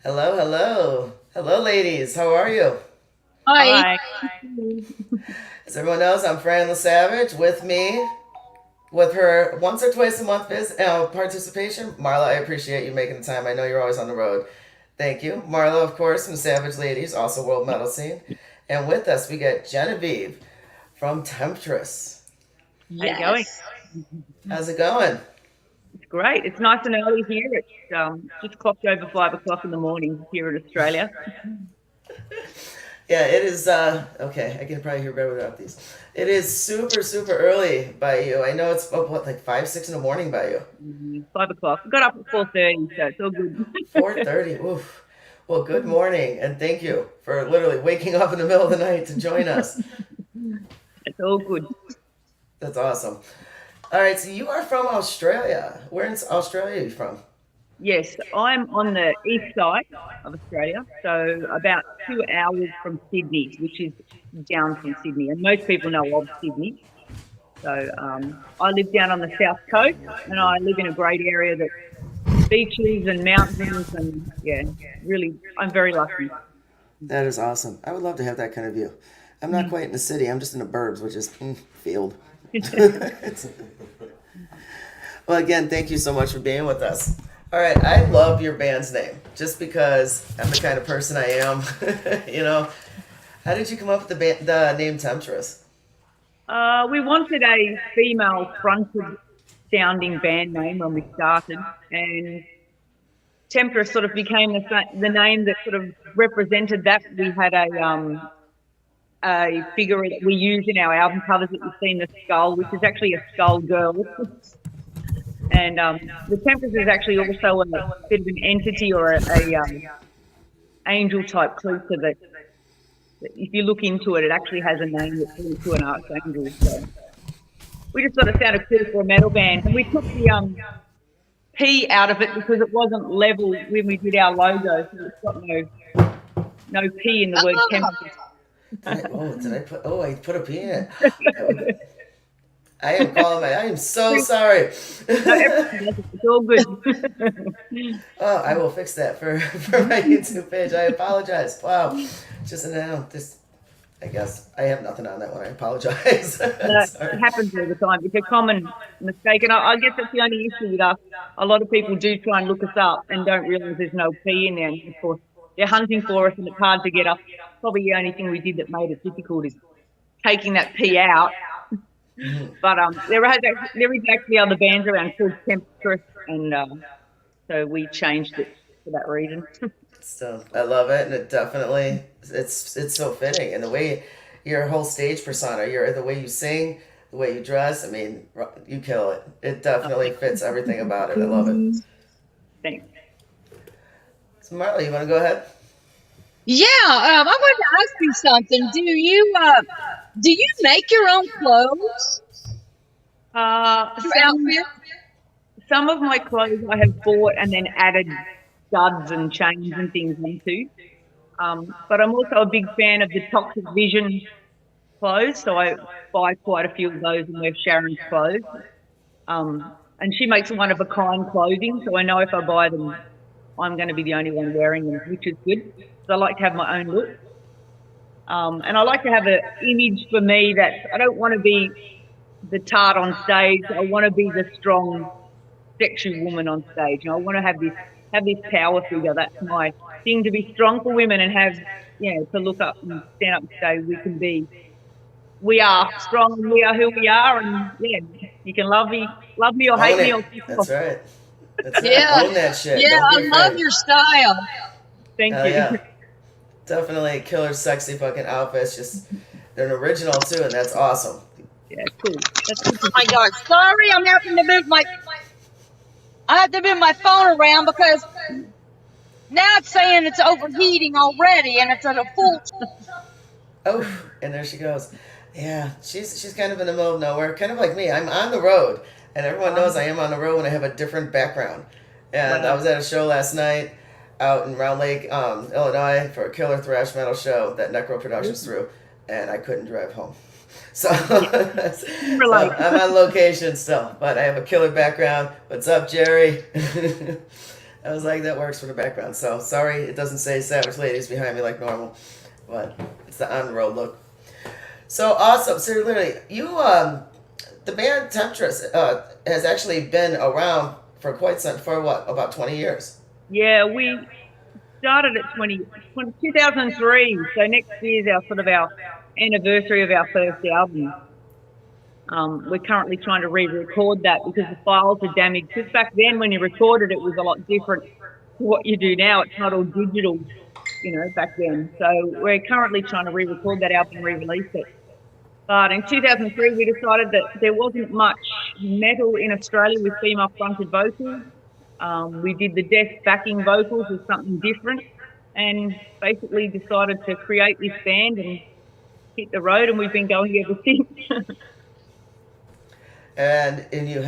Hello, hello. Hello, ladies. How are you? Hi. Hi. As everyone knows, I'm Fran the Savage. With me, with her once or twice a month participation, Marla, I appreciate you making the time. I know you're always on the road. Thank you. Marla, of course, from Savage Ladies, also world medal scene. And with us, we got Genevieve from Temptris. How you going? Yes. How's it going? It's great. It's nice and early here. It's just clocked over 5 o'clock in the morning here in Australia. Yeah, it is. Okay, I can probably hear better without these. It is super, super early by you. I know it's what, like 5, 6 in the morning by you. 5 o'clock. Got up at 4:30, so it's all good. 4:30. Oof. Well, good morning, and thank you for literally waking up in the middle of the night to join us. It's all good. That's awesome. All right, so you are from Australia. Where in Australia are you from? Yes, I'm on the east side of Australia, so about 2 hours from Sydney, which is down from Sydney, and most people know of Sydney. So I live down on the south coast, and I live in a great area that beaches and mountains, and yeah, really, I'm very lucky. That is awesome. I would love to have that kind of view. I'm not quite in the city. I'm just in the burbs, which is field. Well, again, thank you so much for being with us. All right, I love your band's name just because I'm the kind of person I am. you know, how did you come up with the name Temptress? We wanted a female fronted sounding band name when we started, and Temptress sort of became the name that sort of represented that. We had a figure that we use in our album covers that you've seen, the skull, which is actually a skull girl. And the Temptress is actually also a bit of an entity or a angel type creature that if you look into it, it actually has a name that's linked to an archangel. So we just thought it sounded cool for a metal band, and we took the P out of it because it wasn't level when we did our logo, so it's got no P in the word Oh, Temptress. Did I put? Oh, I put a P in it. I am calling my. I am so sorry. No, everything does it. It's all good. Oh, I will fix that for my YouTube page. I apologize. Wow, just now, this. I guess I have nothing on that one. I apologize. It Sorry. happens all the time. It's a common mistake, and I guess that's the only issue with us. A lot of people do try and look us up and don't realise there's no P in there. And of course, they're hunting for us, and it's hard to get us. Probably the only thing we did that made it difficult is taking that P out. But there is actually other bands around called Temptress, and so we changed it for that reason. So I love it, and it definitely it's so fitting, and the way your whole stage persona, your the way you sing, the way you dress. I mean, you kill it. It definitely fits everything about it. I love it. Thanks. So Marley, you want to go ahead? yeah. I wanted to ask you something. Do you make your own clothes for Some outfit? some of my clothes I have bought and then added studs and chains and things into. But I'm also a big fan of the Toxic Vision clothes, so I buy quite a few of those and wear Sharon's clothes. And she makes one of a kind clothing, so I know if I buy them, I'm going to be the only one wearing them, which is good. So I like to have my own look. And I like to have an image for me that I don't want to be the tart on stage. I want to be the strong, sexy woman on stage. I want to have this power figure. That's my thing, to be strong for women and have to look up and stand up and say we are strong and we are who we are, and yeah, you can love me or hate Own me it. or piss That's off. right. That's right. Yeah, Own that shit. yeah. Don't be I love afraid. your style. Thank Hell you. yeah. Definitely killer, sexy fucking outfits. Just they're an original too, and that's awesome. Yeah, cool. That's good Oh to my see. God! Sorry, I'm having to move my. I have to move my phone around because now it's saying it's overheating already, and it's at a full. Oh, and there she goes. Yeah, she's kind of in the middle of nowhere, kind of like me. I'm on the road, and everyone knows I am on the road when I have a different background. And I Wow. was at a show last night out in Round Lake, Illinois, for a killer thrash metal show that Necro Productions threw, and I couldn't drive home. So, Yeah, can so relate. I'm on location still, but I have a killer background. What's up, Jerry? I was like, that works for the background. So sorry, it doesn't say Savage Ladies behind me like normal, but it's the on the road look. So awesome. So literally, the band Temptress has actually been around for quite some, for what, about 20 years. Yeah, we started at 2003. So next year's our sort of our anniversary of our first album. We're currently trying to re-record that because the files are damaged. Because back then, when you recorded, it was a lot different to what you do now. It's not all digital, back then. So we're currently trying to re-record that album and re-release it. But in 2003, we decided that there wasn't much metal in Australia with female-fronted vocals. We did the deaf backing vocals as something different, and basically decided to create this band and hit the road, and we've been going ever since. And you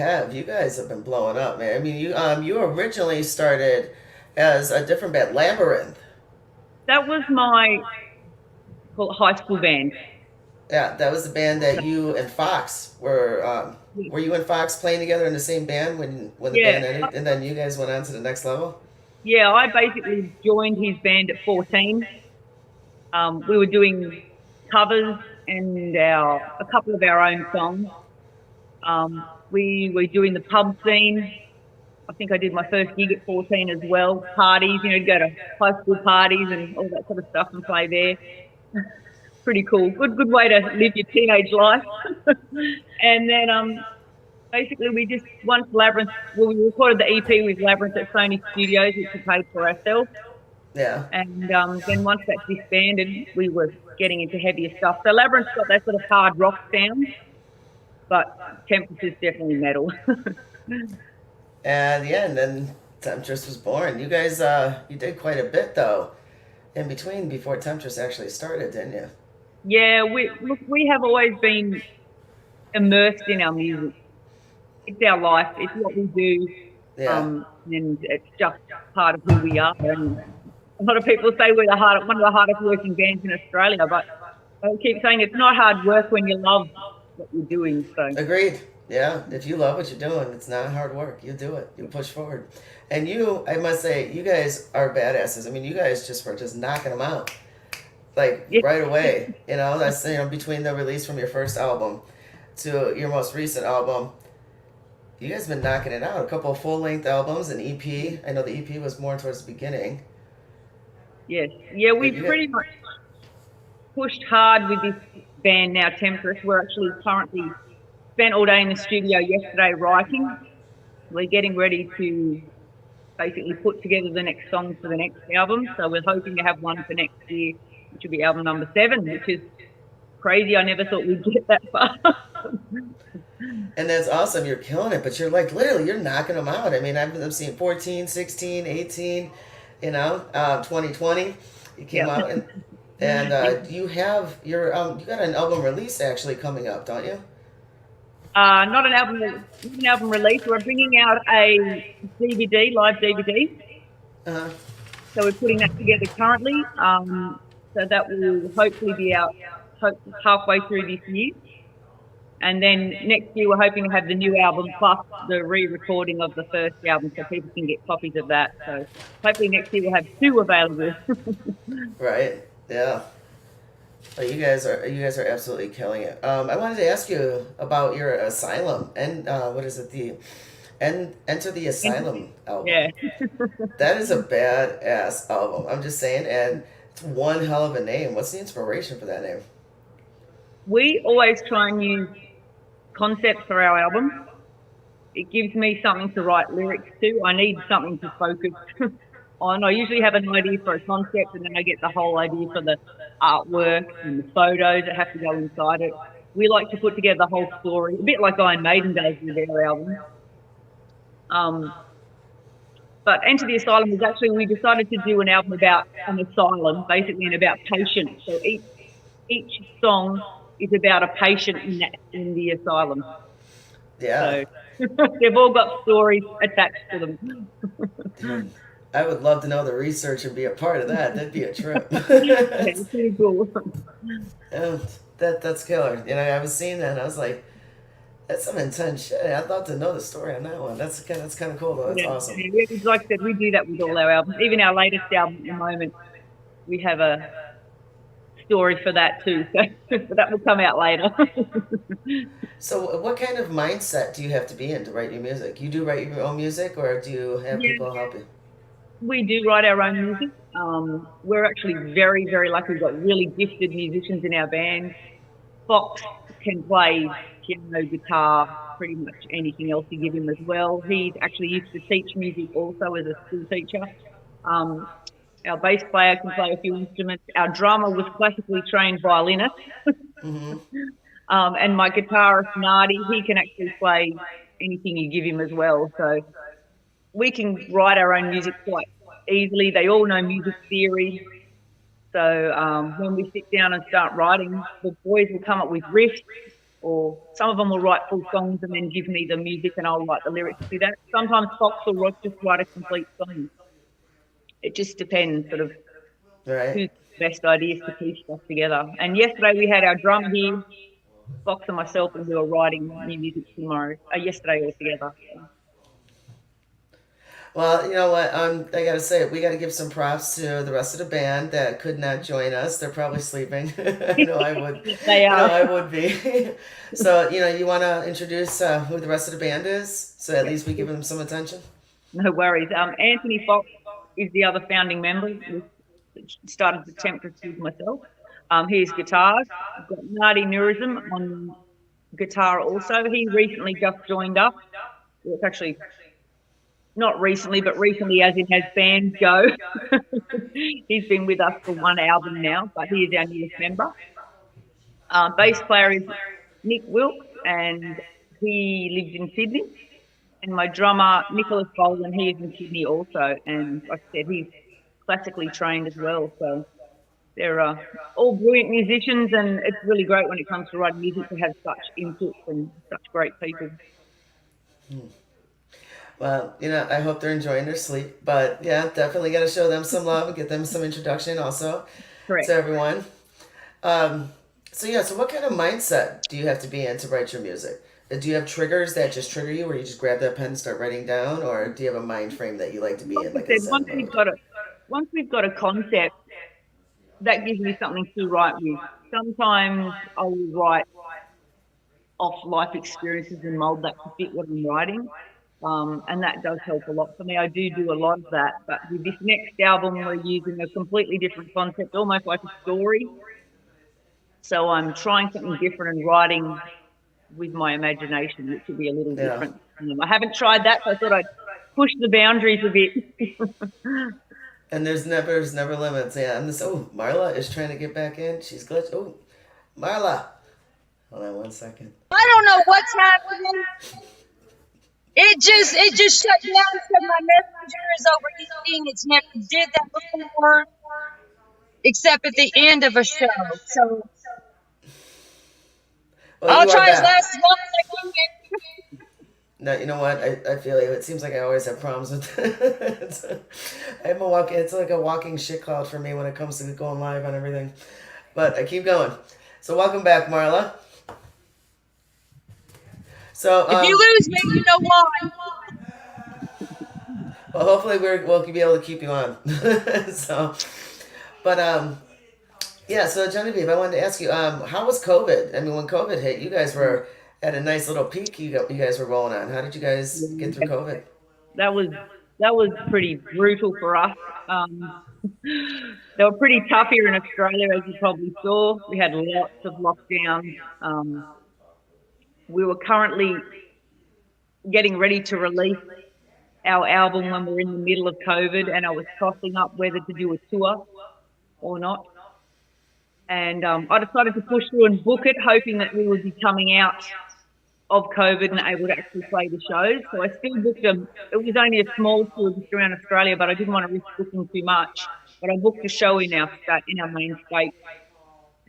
guys have been blowing up, man. I mean, you originally started as a different band, Labyrinth. That was my high school band. Yeah, that was the band that you and Fox were. Were you and Fox playing together in the same band when the band ended, and then you guys went on to the next level? Yeah, I basically joined his band at 14. We were doing covers and a couple of our own songs. We were doing the pub scene. I think I did my first gig at 14 as well. Parties, go to high school parties and all that sort of stuff and play there. Pretty cool. Good way to live your teenage life. And then basically once Labyrinth, we recorded the EP with Labyrinth at Sony Studios, which we paid for ourselves. Yeah. And then once that disbanded, we were getting into heavier stuff. So Labyrinth's got that sort of hard rock sound, but Temptris is definitely metal. And then Temptress was born. You guys, you did quite a bit though, in between before Temptress actually started, didn't you? Yeah, we have always been immersed in our music. It's our life. It's what we do. Yeah. And it's just part of who we are. And a lot of people say we're one of the hardest working bands in Australia, but I keep saying it's not hard work when you love what you're doing. So Agreed. Yeah, if you love what you're doing, it's not hard work. You do it. You push forward. And I must say, you guys are badasses. I mean, you guys were just knocking them out, like right away. That's between the release from your first album to your most recent album, you guys have been knocking it out. A couple of full-length albums, an EP. I know the EP was more towards the beginning. Yes. Yeah, we've pretty much pushed hard with this band now, Temptris. We're actually currently spent all day in the studio yesterday writing. We're getting ready to basically put together the next songs for the next album. So we're hoping to have one for next year, which will be album number 7, which is crazy. I never thought we'd get that far. And that's awesome. You're killing it, but you're literally, you're knocking them out. I mean, I'm seeing 14, 16, 18, 2020. You came out and you have you got an album release actually coming up, don't you? Not an album release. We're bringing out a DVD, live DVD. Uh-huh. So we're putting that together currently. So that will hopefully be out halfway through this year. And then next year we're hoping to have the new album plus the re-recording of the first album so people can get copies of that. So hopefully next year we'll have 2 available. Right. Yeah. Well, you guys are absolutely killing it. I wanted to ask you about your Asylum and what is it, the Enter the Asylum album. Yeah. That is a badass album. I'm just saying, and it's one hell of a name. What's the inspiration for that name? We always try and use concepts for our album. It gives me something to write lyrics to. I need something to focus on. I usually have an idea for a concept and then I get the whole idea for the artwork and the photos that have to go inside it. We like to put together the whole story, a bit like Iron Maiden does with their album. But Enter the Asylum is actually, we decided to do an album about an asylum, basically, and about patients. So each song is about a patient in the asylum. Yeah. So they've all got stories attached to them. Dude, I would love to know the research and be a part of that. That'd be a trip. Yeah, it's pretty cool. Yeah, that's killer. I was seeing that and I was like, That's some intense shit. I'd love to know the story on that one. That's kind of cool though. That's Yeah, awesome. yeah, like I said, we do that with all our albums. Even our latest album at the moment, we have a story for that too. So but that will come out later. So, what kind of mindset do you have to be in to write your music? You do write your own music, or do you have Yeah, people help you? we do write our own music. We're actually very, very lucky. We've got really gifted musicians in our band. Fox can play piano, guitar, pretty much anything else you give him as well. He's actually used to teach music also as a school teacher. Um, our bass player can play a few instruments. Our drummer was classically trained violinist. Mm-hmm. And my guitarist, Nardi, he can actually play anything you give him as well. So we can write our own music quite easily. They all know music theory. So when we sit down and start writing, the boys will come up with riffs, or some of them will write full songs and then give me the music and I'll write the lyrics to that. Sometimes Fox will just write a complete song. It just depends sort of Right. who's the best ideas to piece stuff together. And yesterday we had our drummer here, Fox and myself, and we were writing new music yesterday all together. So. Well, you know what? I gotta say, we gotta give some props to the rest of the band that could not join us. They're probably sleeping. I know I would. They You know are. I would be. So you want to introduce who the rest of the band is, so at least we give them some attention. No worries. Anthony Fox is the other founding member. We started the Temptris with myself. He's guitars. We've got Nardi Nurism on guitar also. He recently just joined us. Well, it's actually not recently, but recently as in has bands go. He's been with us for one album now, but he is our newest member. Bass player is Nick Wilkes, and he lives in Sydney. And my drummer, Nicholas Bolden, he is in Sydney also. And like I said, he's classically trained as well. So they're all brilliant musicians, and it's really great when it comes to writing music to have such input from such great people. Well, I hope they're enjoying their sleep. But yeah, definitely got to show them some love and get them some introduction also Correct. to everyone. Um, so what kind of mindset do you have to be in to write your music? Do you have triggers that just trigger you, where you just grab that pen and start writing down, or do you have a mind frame that you like to be Like in, I like a said, zen mode? once we've got a concept, that gives me something to write with. Sometimes I will write off life experiences and mold that to fit what I'm writing. And that does help a lot for me. I do a lot of that. But with this next album, we're using a completely different concept, almost like a story. So I'm trying something different and writing with my imagination, which will be a little Yeah. different. I haven't tried that, so I thought I'd push the boundaries a bit. And there's never limits. Yeah. And this. Oh, Marla is trying to get back in. She's glitched. Oh, Marla. Hold on 1 second. I don't know what's happening. It just shut down. Said my messenger is overheating. It's never did that before, except at the end of a show. So Well, I'll you are try as back. last as long as I can. No, you know what? I feel you. It seems like I always have problems with it. It's like a walking shit cloud for me when it comes to going live on everything. But I keep going. So welcome back, Marla. So If you lose me, you know why. well, hopefully we'll be able to keep you on. So, but yeah. So Genevieve, I wanted to ask you, how was COVID? I mean, when COVID hit, you guys were at a nice little peak. You guys were rolling on. How did you guys get through COVID? That was pretty brutal for us. They were pretty tough here in Australia, as you probably saw. We had lots of lockdowns. We were currently getting ready to release our album when we were in the middle of COVID, and I was tossing up whether to do a tour or not. And I decided to push through and book it, hoping that we would be coming out of COVID and able to actually play the shows. So I still booked them. It was only a small tour just around Australia, but I didn't want to risk booking too much. But I booked a show in our state, in our main state.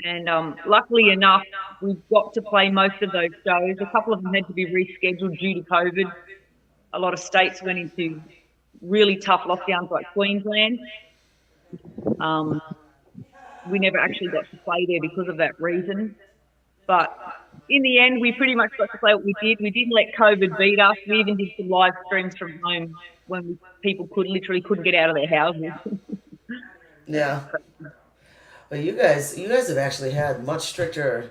And luckily enough, we got to play most of those shows. A couple of them had to be rescheduled due to COVID. A lot of states went into really tough lockdowns like Queensland. We never actually got to play there because of that reason. But in the end, we pretty much got to play what we did. We didn't let COVID beat us. We even did some live streams from home when people literally couldn't get out of their houses. Yeah. But you guys have actually had much stricter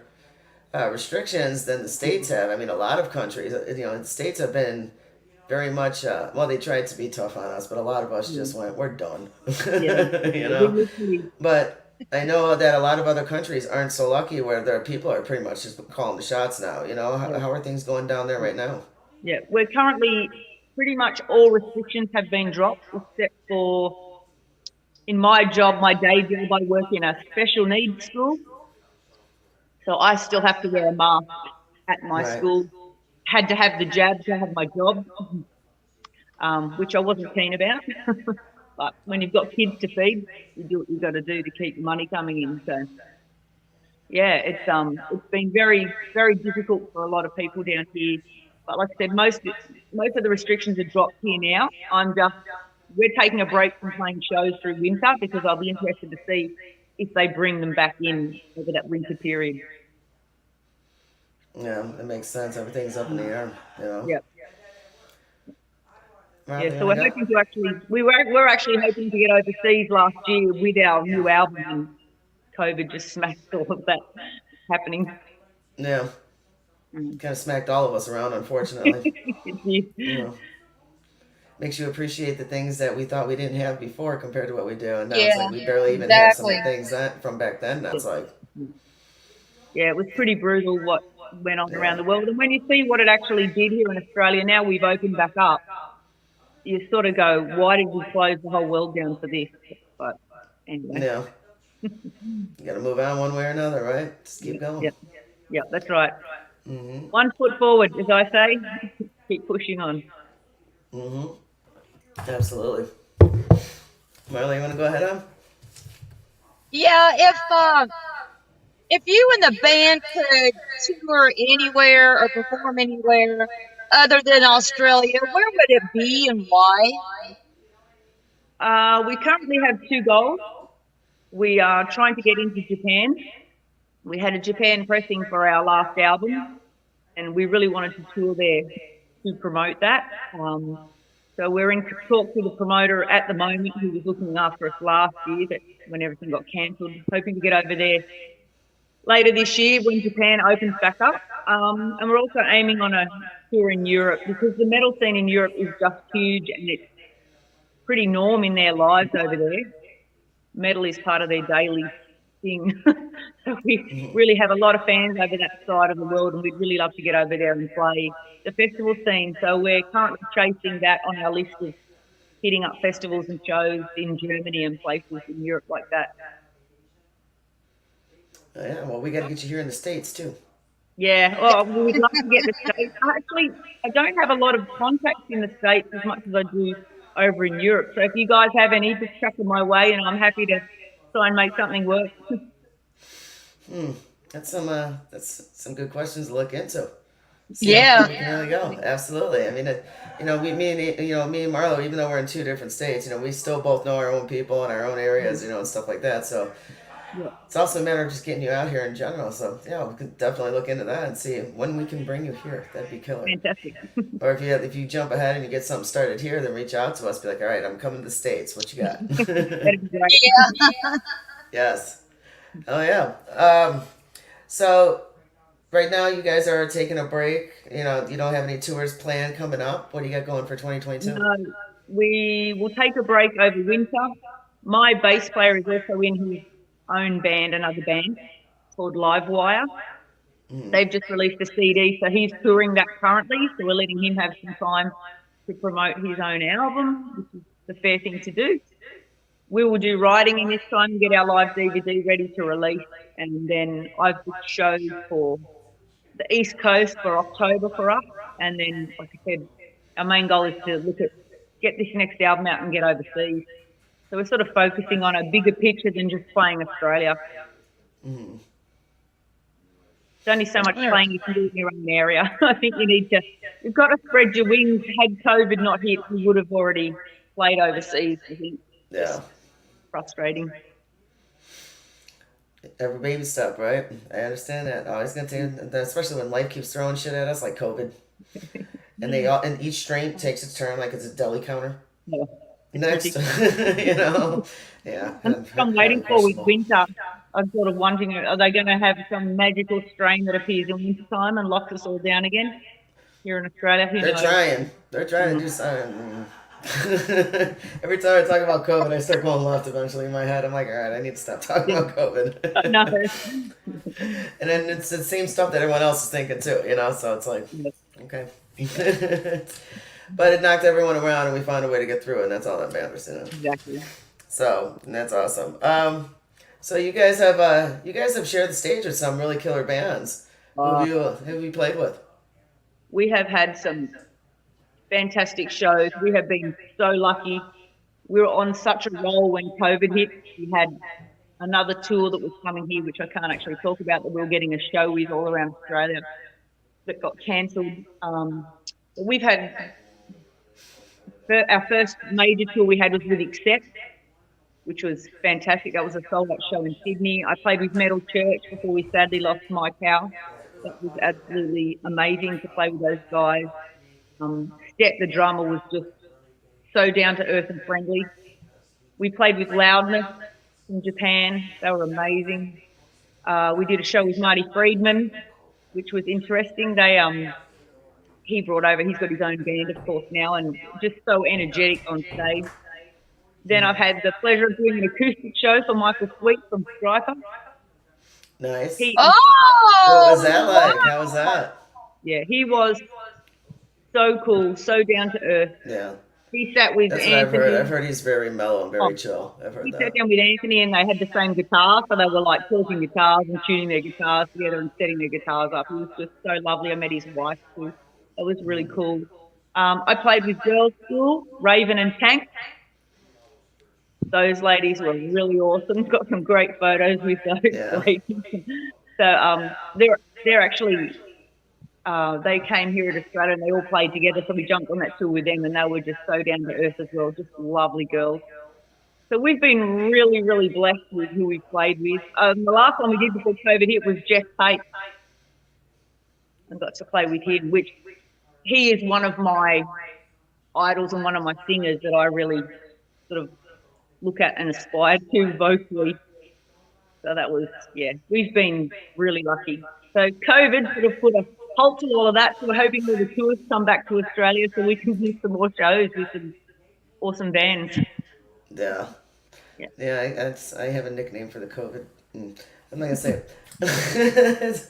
restrictions than the states have. I mean, a lot of countries, the states have been very much. Well, they tried to be tough on us, but a lot of us just went, "We're done," But I know that a lot of other countries aren't so lucky where their people are pretty much just calling the shots now. How are things going down there right now? Yeah, we're currently pretty much all restrictions have been dropped except for in my job, my day job, I work in a special needs school. So I still have to wear a mask at my school. Had to have the jab to have my job, which I wasn't keen about. But when you've got kids to feed, you do what you've got to do to keep the money coming in. So yeah, it's been very, very difficult for a lot of people down here. But like I said, most of the restrictions are dropped here now. We're taking a break from playing shows through winter because I'll be interested to see if they bring them back in over that winter period. Yeah, it makes sense. Everything's up in the air, Yep. Well, yeah, so we're hoping to we're actually hoping to get overseas last year with our new album, and COVID just smacked all of that happening. Yeah. Kind of smacked all of us around, unfortunately. Makes you appreciate the things that we thought we didn't have before compared to what we do, and now it's like we barely even have some of the things from back then. That's like, yeah, it was pretty brutal what went on around the world, and when you see what it actually did here in Australia, now we've opened back up. You sort of go, why did we close the whole world down for this? But anyway. Yeah. You got to move on one way or another, right? Just keep going. Yeah, that's right. Mm-hmm. 1 foot forward, as I say. Keep pushing on. Mm-hmm. Absolutely. Marla, you want to go ahead on? Yeah, if you and the band could tour anywhere or perform anywhere other than Australia, where would it be and why? We currently have 2 goals. We are trying to get into Japan. We had a Japan pressing for our last album, and we really wanted to tour there to promote that. So we're in talks with the promoter at the moment who was looking after us last year when everything got cancelled, hoping to get over there later this year when Japan opens back up. And we're also aiming on a tour in Europe because the metal scene in Europe is just huge and it's pretty norm in their lives over there. Metal is part of their daily thing. So we really have a lot of fans over that side of the world, and we'd really love to get over there and play the festival scene. So we're currently chasing that on our list of hitting up festivals and shows in Germany and places in Europe like that. Yeah, well, we got to get you here in the States too. Yeah, well, we'd love to get the States. Actually, I don't have a lot of contacts in the States as much as I do over in Europe. So if you guys have any, just chuck them my way, and I'm happy to try and make something work. That's some good questions to look into. Yeah. There we go. Absolutely. I mean, me and Marlo, even though we're in 2 different states, we still both know our own people and our own areas, and stuff like that. So it's also a matter of just getting you out here in general. So yeah, we can definitely look into that and see when we can bring you here. That'd be killer. Fantastic. Or if you jump ahead and you get something started here, then reach out to us. Be like, all right, I'm coming to the States. What you got? That'd be great. Yeah. Yes. Oh yeah. So right now you guys are taking a break. You don't have any tours planned coming up. What do you got going for 2022? No, we will take a break over winter. My bass player is also in his own band, another band called Livewire. They've just released a CD, so he's touring that currently. So we're letting him have some time to promote his own album, which is the fair thing to do. We will do writing in this time and get our live DVD ready to release. And then I've booked shows for the East Coast for October for us. And then, like I said, our main goal is to get this next album out and get overseas. So we're sort of focusing on a bigger picture than just playing Australia. There's only so much playing you can do in your own area. I think you've got to spread your wings. Had COVID not hit, we would have already played overseas, I think. Yeah. Frustrating. Every baby step, right? I understand that. Always gonna take, especially when life keeps throwing shit at us like COVID, and they all and each strain takes its turn like it's a deli counter. Yeah, it's Next, ridiculous. you know, yeah, And that's what I'm highly waiting for with questionable. winter. I'm sort of wondering, are they going to have some magical strain that appears in winter time and locks us all down again here in Australia? Who They're knows? trying. They're trying to Mm. do something. Every time I talk about COVID, I start going left eventually in my head. I'm like, all right, I need to stop talking Yeah, about I know. COVID. And then it's the same stuff that everyone else is thinking too, So it's like, Yeah, okay. But it knocked everyone around, and we found a way to get through it, and that's all that matters. exactly. So and that's awesome. So you guys have shared the stage with some really killer bands. Who Uh, have you played with? we have had some fantastic shows. We have been so lucky. We were on such a roll when COVID hit. We had another tour that was coming here, which I can't actually talk about, that we were getting a show with all around Australia that got cancelled. We've had our first major tour we had was with Accept, which was fantastic. That was a sold out show in Sydney. I played with Metal Church before we sadly lost Mike Howe. That was absolutely amazing to play with those guys. Step, the drummer, was just so down to earth and friendly. We played with Loudness from Japan. They were amazing. We did a show with Marty Friedman, which was interesting. He brought over. He's got his own band, of course, now, and just so energetic on stage. Then I've had the pleasure of doing an acoustic show for Michael Sweet from Striker. Nice. He, What was that Oh, like? How was wow. that? yeah, he was so cool, so down to earth. Yeah, He sat with that's what I've heard. Anthony. I've heard he's very mellow and Oh, very chill. I've heard he sat that. down with Anthony and they had the same guitar, so they were like talking guitars and tuning their guitars together and setting their guitars up. He was just so lovely. I met his wife too. That was really cool. I played with Girls School, Raven and Tank. Those ladies were really awesome. Got some great photos with those Yeah. ladies. So they're actually they came here to Australia and they all played together. So we jumped on that tour with them, and they were just so down to earth as well. Just lovely girls. So we've been really, really blessed with who we've played with. The last one we did before COVID hit was Jeff Tate, and got to play with him, which he is one of my idols and one of my singers that I really sort of look at and aspire to vocally. So that was, yeah, we've been really lucky. So COVID sort of put a halt to all of that. So we're hoping that the tours come back to Australia so we can do some more shows with some awesome bands. Yeah. Yeah. Yeah, I have a nickname for the COVID. I'm not gonna say it.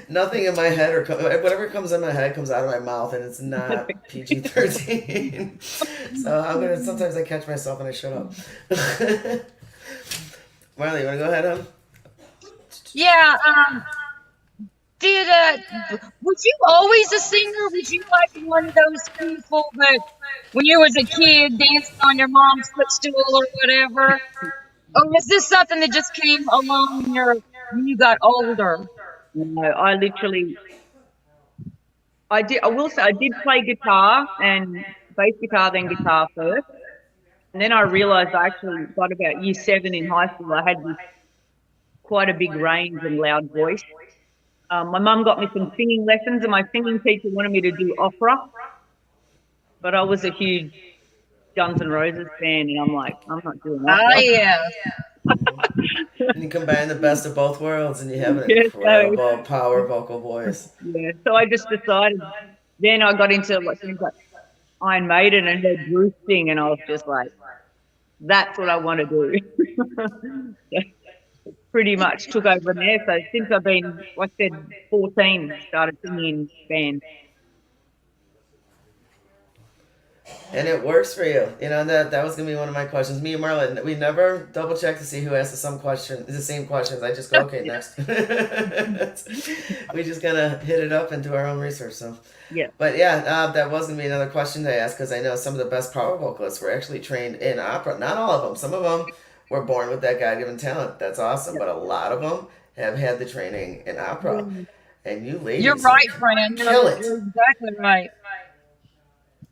Nothing in my head or whatever comes in my head comes out of my mouth, and it's not PG-13. So I'm gonna. Sometimes I catch myself and I shut up. Marley, you wanna go ahead, Yeah, did was you always a singer? Was you like one of those people that when you was a kid dancing on your mom's footstool or whatever? Or was this something that just came along when you got older? No, I will say I did play guitar and bass guitar, then guitar first. And then I realized I actually got about year 7 in high school. I had this quite a big range and loud voice. My mum got me some singing lessons, and my singing teacher wanted me to do opera. But I was a huge Guns N' Roses fan, and I'm like, I'm not doing Oh opera. yeah. And you combine the best of both worlds, and you have an Yeah, incredible power vocal voice. so I just decided. Then I got into like things like Iron Maiden and heard Bruce sing, and I was just like, that's what I want to do. So pretty much took over from there. So since I've been, like I said, 14, started singing in bands. And it works for you. That was gonna be one of my questions. Me and Marlon, we never double check to see who asked the same questions. I just go, okay, next. We just kind of hit it up and do our own research. So, Yeah. but yeah, that was gonna be another question to ask because I know some of the best power vocalists were actually trained in opera. Not all of them. Some of them were born with that God-given talent. That's awesome. But a lot of them have had the training in opera. And you ladies, You're right, friend. kill it. You're exactly right.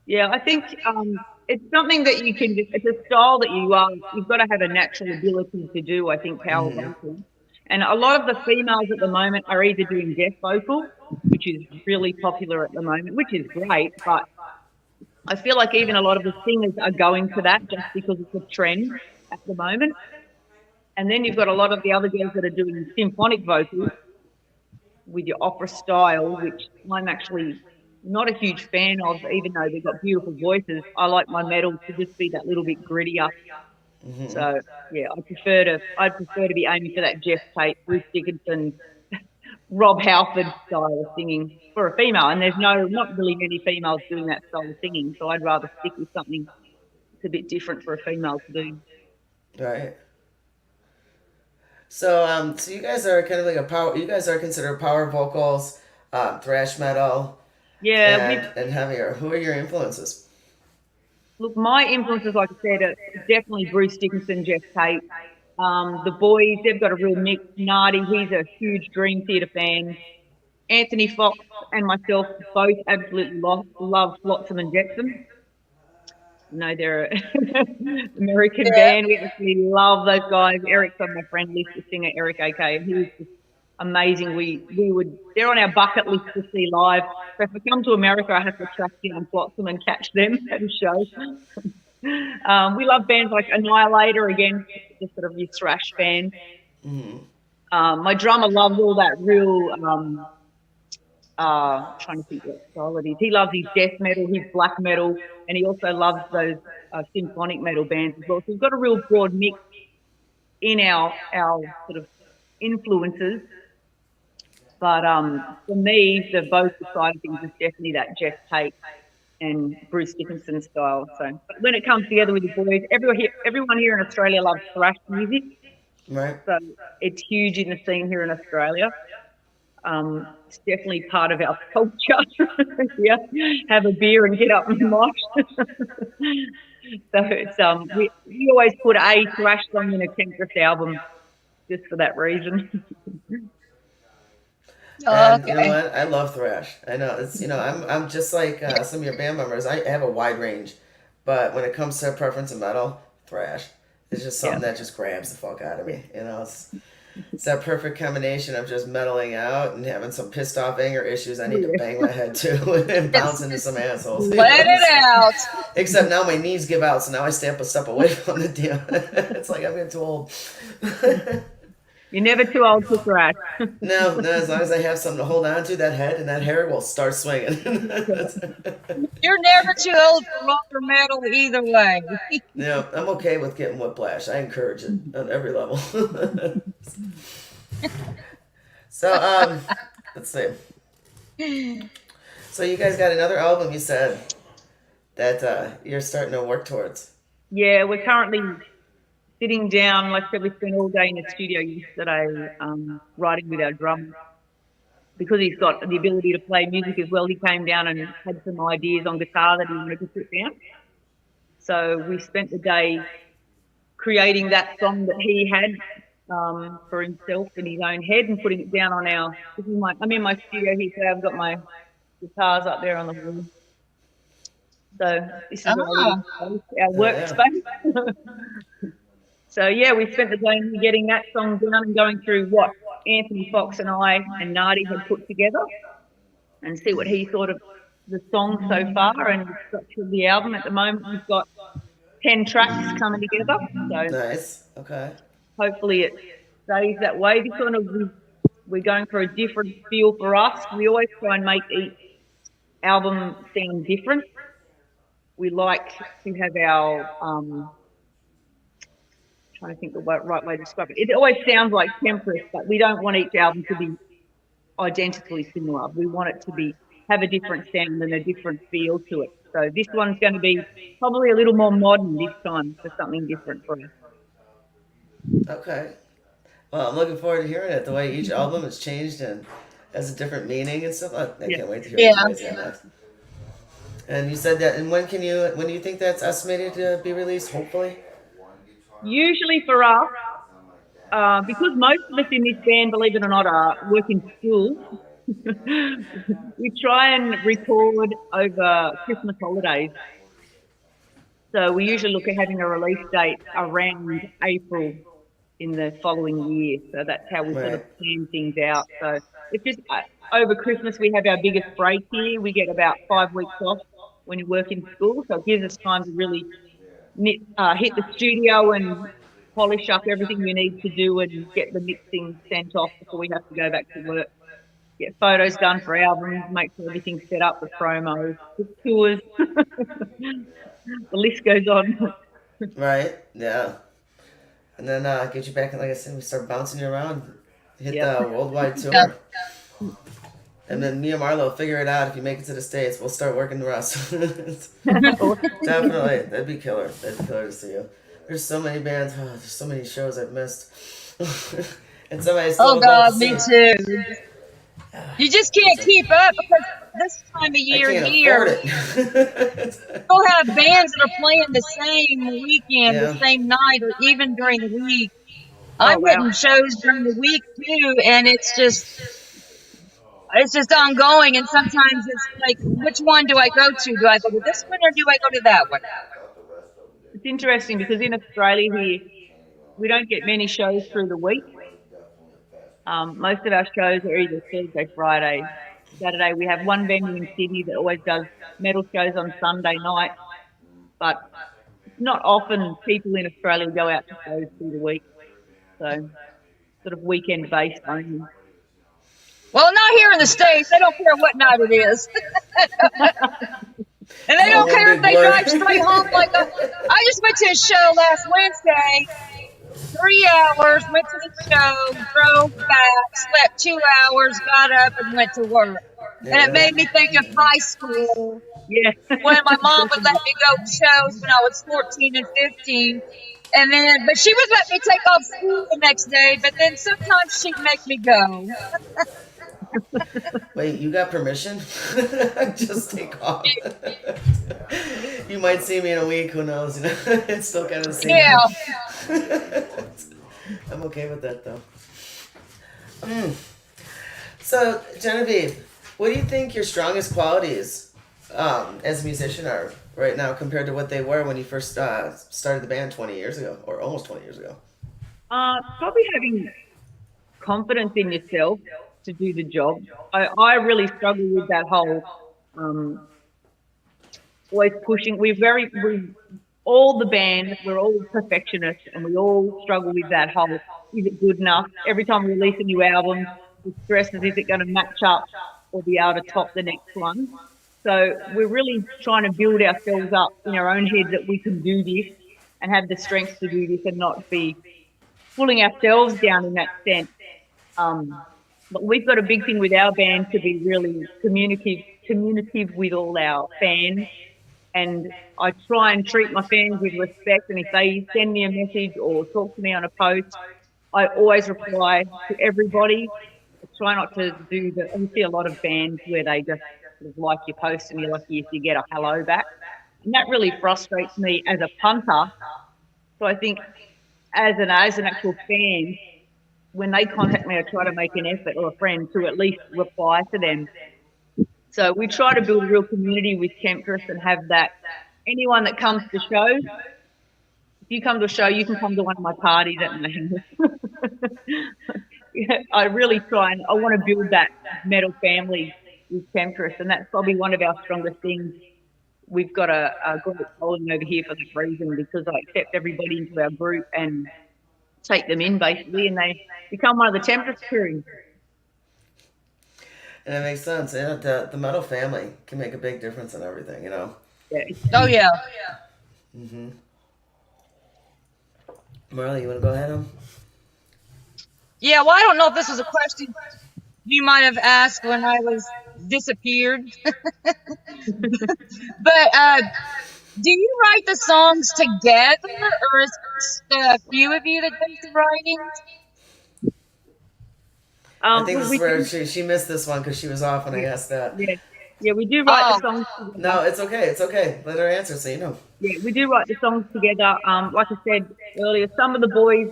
Yeah, I think it's something that you can. It's a style that you've got to have a natural ability to do. I think power vocal, and a lot of the females at the moment are either doing deaf vocal, which is really popular at the moment, which is great. But I feel like even a lot of the singers are going to that just because it's a trend at the moment. And then you've got a lot of the other girls that are doing symphonic vocals with your opera style, which I'm actually not a huge fan of, even though they've got beautiful voices. I like my metal to just be that little bit grittier. So yeah, I'd prefer to be aiming for that Jeff Tate, Bruce Dickinson, Rob Halford style of singing for a female. And there's not really many females doing that style of singing, so I'd rather stick with something that's a bit different for a female to do. Right. So you guys are kind of like a power. You guys are considered power vocals, thrash metal, Yeah, and heavier. Who are your influences? look, my influences, like I said, are definitely Bruce Dickinson, Jeff Tate. The boys, they've got a real mix. Nardi, he's a huge Dream Theatre fan. Anthony Fox and myself both absolutely love Flotsam and Jetsam. No, they're an American band. We absolutely love those guys. Eric's on my friend list, the singer Eric AK, and he's just amazing. They're on our bucket list to see live. So if I come to America, I have to track down Flotsam and catch them at a show. We love bands like Annihilator, again, just sort of your thrash band. My drummer loves all that real. Trying to think what style it is. He loves his death metal, his black metal, and he also loves those symphonic metal bands as well. So we've got a real broad mix in our sort of influences. But for me, the vocal side of things is definitely that Jeff Tate and Bruce Dickinson style. So but when it comes together with the boys, everyone here in Australia loves thrash music. Right. So it's huge in the scene here in Australia. It's definitely part of our culture. Yeah, have a beer and get up and mosh. So it's we always put a thrash song in a Temptris album just for that reason. And you know Okay. what? I love thrash. I know it's I'm just like some of your band members. I have a wide range, but when it comes to preference in metal, thrash is just something that just grabs the fuck out of me. It's that perfect combination of just mettaling out and having some pissed off anger issues I need to bang my head to and bounce into some assholes. Let it out. Except now my knees give out, so now I stay up a step away from the deal. It's like I'm getting too old. You're never too old to thrash. No, as long as I have something to hold on to, that head and that hair will start swinging. You're never too old for rock or metal either way. Yeah, I'm okay with getting whiplash. I encourage it on every level. So, let's see. So you guys got another album, you said, that you're starting to work towards. Yeah, we're currently sitting down. Like I said, we spent all day in the studio yesterday writing with our drummer. Because he's got the ability to play music as well, he came down and had some ideas on guitar that he wanted to put down. So we spent the day creating that song that he had for himself in his own head and putting it down on our. I'm in my studio here today. I've got my guitars up there on the wall. So this is our workspace. So yeah, we spent the day getting that song down and going through what Anthony Fox and I and Nardi had put together and see what he thought of the song so far and the structure of the album. At the moment, we've got 10 tracks coming together. So Nice. Okay. hopefully it stays that way. This one, we're going for a different feel for us. We always try and make each album sound different. We like to have our trying to think the right way to describe it. It always sounds like Temptris, but we don't want each album to be identically similar. We want it to have a different sound and a different feel to it. So this one's going to be probably a little more modern this time for something different for us. Okay. Well, I'm looking forward to hearing it. The way each album has changed and has a different meaning and stuff. I can't wait to hear what you guys have next. And you said that. And when do you think that's estimated to be released? Hopefully. Usually for us, because most of us in this band, believe it or not, work in school, we try and record over Christmas holidays. So we usually look at having a release date around April in the following year. So that's how we sort of Right. plan things out. So it's just over Christmas we have our biggest break here. We get about 5 weeks off when you work in school, so it gives us time to really hit the studio and polish up everything we need to do and get the mixing sent off before we have to go back to work. Get photos done for albums, make sure everything's set up for promos, book tours. The list goes on. Right. Yeah. And then get you back, and like I said, we start bouncing you around, hit Yep. the worldwide tour. Yeah. And then me and Marlo will figure it out. If you make it to the States, we'll start working the rest. Definitely. That'd be killer. That'd be killer to see you. There's so many bands. Oh, there's so many shows I've missed. And somebody I still Oh would love God, to me see. too. You just can't keep up because this time of I year can't here, afford it. we'll have bands that are playing the same weekend, the Yeah. same night, or even during the week. Oh I'm wow. hitting shows during the week too, and it's just ongoing. And sometimes it's like, which one do I go to? Do I go to this one or do I go to that one? It's interesting because in Australia here we don't get many shows through the week. Most of our shows are either Thursday, Friday, Saturday. We have one venue in Sydney that always does metal shows on Sunday night, but it's not often people in Australia go out to shows through the week. So sort of weekend based only. Well, not here in the States. They don't care what night it is. And they don't one care big if they blur. drive straight home I just went to a show last Wednesday, 3 hours, went to the show, drove back, slept 2 hours, got up and went to work. And it made me think of high school Yeah. when my mom would let me go to shows when I was 14 and 15. But she would let me take off school the next day, but then sometimes she'd make me go. Wait, you got permission? Just take off. You might see me in a week. Who knows? You know, it's still kind of the same. Yeah. I'm okay with that though. So Genevieve, what do you think your strongest qualities as a musician are right now compared to what they were when you first started the band 20 years ago, or almost 20 years ago? Probably having confidence in yourself to do the job. I really struggle with that whole always pushing. We all the band, we're all perfectionists, and we all struggle with that whole, is it good enough? Every time we release a new album, the stress is it going to match up or be able to top the next one? So we're really trying to build ourselves up in our own head that we can do this and have the strength to do this and not be pulling ourselves down in that sense. But we've got a big thing with our band to be really communicative with all our fans. And I try and treat my fans with respect. And if they send me a message or talk to me on a post, I always reply to everybody. I try not to do I see a lot of bands where they just sort of like your post and you're lucky if you get a hello back. And that really frustrates me as a punter. So I think as an actual fan, when they contact me, I try to make an effort, or a friend, to at least reply to them. So we try to build a real community with Temptris and have that. Anyone that comes to shows, if you come to a show, you can come to one of my parties at my house. I really try, and I want to build that metal family with Temptris, and that's probably one of our strongest things. We've got a great following over here for that reason, because I accept everybody into our group and take them in basically, and they become one of the Temptris crew. And it makes sense. Yeah, the metal family can make a big difference in everything, you know. Yeah. Oh, yeah. Mm-hmm. Marley, you want to go ahead? Yeah, well, I don't know if this was a question you might have asked when I was disappeared. But do you write the songs together, or is it just a few of you that does the writing? I think this is where she missed this one because she was off when I asked that. Yeah, we do write the songs together. No, it's okay. It's okay. Let her answer so you know. Yeah, we do write the songs together. Like I said earlier, some of the boys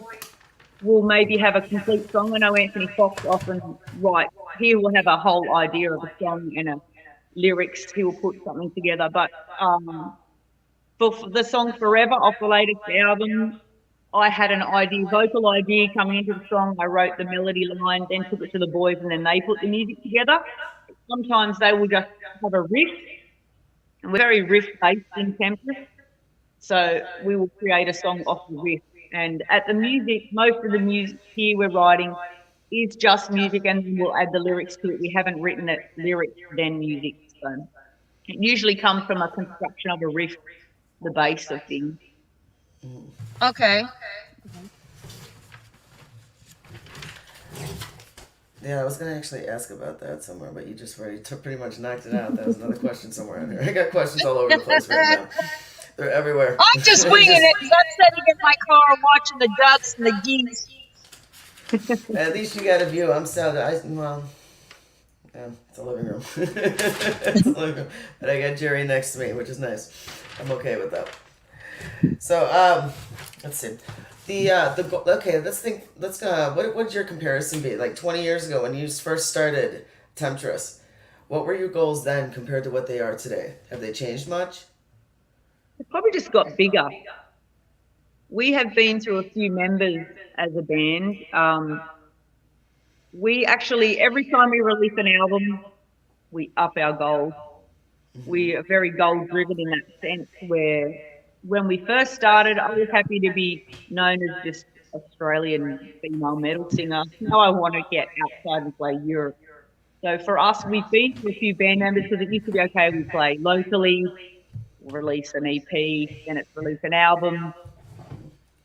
will maybe have a complete song. I know Anthony Fox often writes. He will have a whole idea of a song and a lyrics. He will put something together. But for the song Forever off the latest album, I had an vocal idea coming into the song. I wrote the melody line, then took it to the boys, and then they put the music together. Sometimes they will just have a riff, and we're very riff-based in Temptris, so we will create a song off the riff. And at the music, most of the music here we're writing is just music, and then we'll add the lyrics to it. We haven't written it lyrics, then music. So it usually comes from a construction of a riff, the base of things. Okay. Yeah, I was gonna actually ask about that somewhere, but you just pretty much knocked it out. That was another question somewhere on here. I got questions all over the place right now. They're everywhere. I'm just winging it because I'm sitting in my car watching the ducks and the geese. At least you got a view. I'm sad. Yeah, it's a living room. It's a living room. But I got Jerry next to me, which is nice. I'm okay with that. So, let's see. What would your comparison be? Like 20 years ago when you first started Temptress, what were your goals then compared to what they are today? Have they changed much? It probably just got bigger. We have been through a few members as a band. We actually, every time we release an album, we up our goals. We are very goal driven in that sense, where when we first started, I was happy to be known as just Australian female metal singer. Now I want to get outside and play Europe. So for us, we've been to a few band members because it used to be okay, we play locally, release an EP, then it's release an album,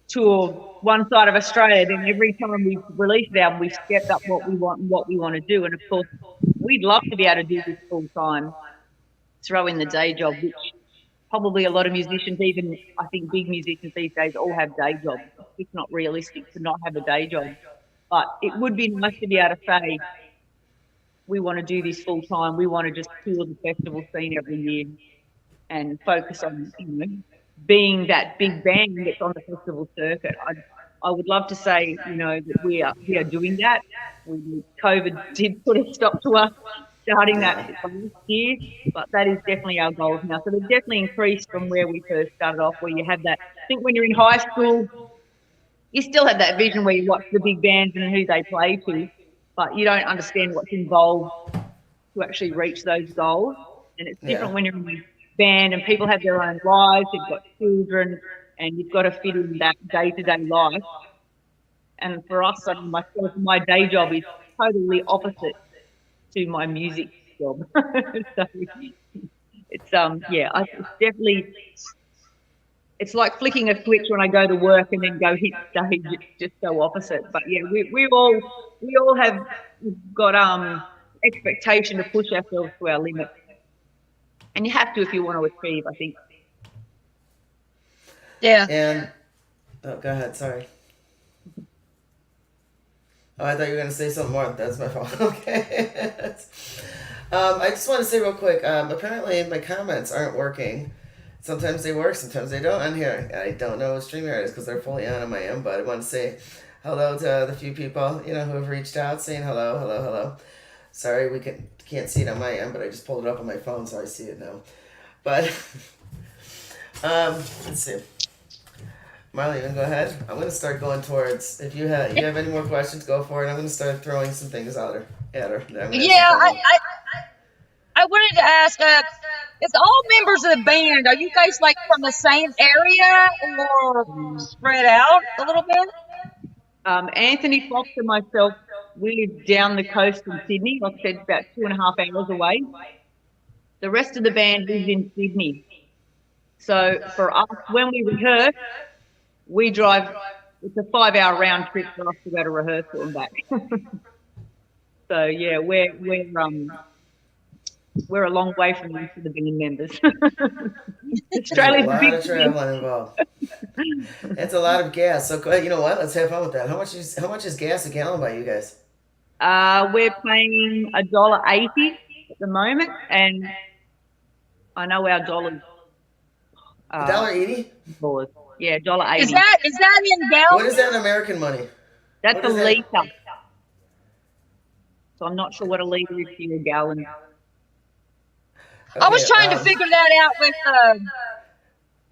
tour one side of Australia. Then every time we release an album, we've stepped up what we want and what we want to do. And of course, we'd love to be able to do this full time, throw in the day job, which probably a lot of musicians, even I think big musicians these days, all have day jobs. It's not realistic to not have a day job. But it would be nice to be able to say, we want to do this full time. We want to just tour the festival scene every year and focus on, being that big band that's on the festival circuit. I would love to say, that we are doing that. COVID did put a stop to us starting that last year, but that is definitely our goals now. So they've definitely increased from where we first started off, where you have that. I think when you're in high school, you still have that vision where you watch the big bands and who they play to, but you don't understand what's involved to actually reach those goals. And it's different when you're in a band and people have their own lives, they've got children, and you've got to fit in that day-to-day life. And for us, myself, my day job is totally opposite to my music job. So it's definitely, it's like flicking a switch when I go to work and then go hit stage. It's just so opposite. But yeah, we all have got expectation to push ourselves to our limit, and you have to if you want to achieve, I think. Yeah. And go ahead. Sorry. Oh, I thought you were going to say something more. That's my fault. Okay. I just want to say real quick, apparently my comments aren't working. Sometimes they work, sometimes they don't on here. I don't know what StreamYard is because they're fully on my end, but I want to say hello to the few people, who have reached out saying hello. Sorry, we can't see it on my end, but I just pulled it up on my phone, so I see it now. But, let's see. Marla, you want to go ahead? I'm going to start going towards, if you have any more questions, go for it. I'm going to start throwing some things at her. Yeah, I wanted to ask, is all members of the band, are you guys like from the same area or spread out a little bit? Anthony Fox and myself, we live down the coast in Sydney, like I said, about 2.5 hours away. The rest of the band lives in Sydney. So for us, when we rehearse, we drive, it's a 5-hour round trip for us to go to rehearsal and back. So yeah, we're a long way from most of the band members. Australia's a lot of traveling involved. It's a lot of gas. So you know what? Let's have fun with that. How much is gas a gallon by you guys? We're paying $1.80 at the moment, and I know our dollars. $1.80? Yeah, $1.80. Is that in gallons? What is that in American money? That's a litre. So I'm not sure what a litre is to a gallon. Okay, I was trying to figure that out with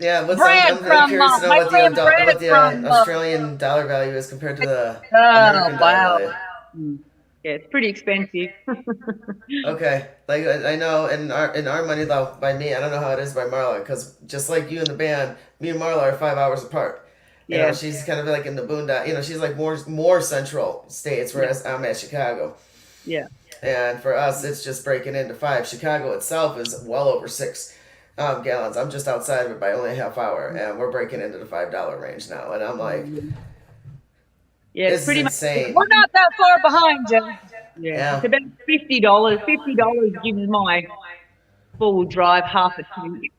Yeah, Brad I'm from curious to know my friend Brad what the from. Australian dollar value is compared to the Oh American dollar wow. value. Mm. Yeah, it's pretty expensive. Okay, like I know in our money though by me, I don't know how it is by Marla because just like you and the band, me and Marla are 5 hours apart. You know, Yeah, she's kind of like in the boondock. You know, she's like more central states, yeah, whereas I'm at Chicago. yeah. And for us, it's just breaking into five. Chicago itself is well over 6 gallons. I'm just outside of it by only a half hour, and we're breaking into the $5 range now. And I'm like, Mm. Yeah, it's this is pretty much. insane. We're not that far behind you. Yeah, it's Yeah, about $50. $50 gives my full drive half a tank.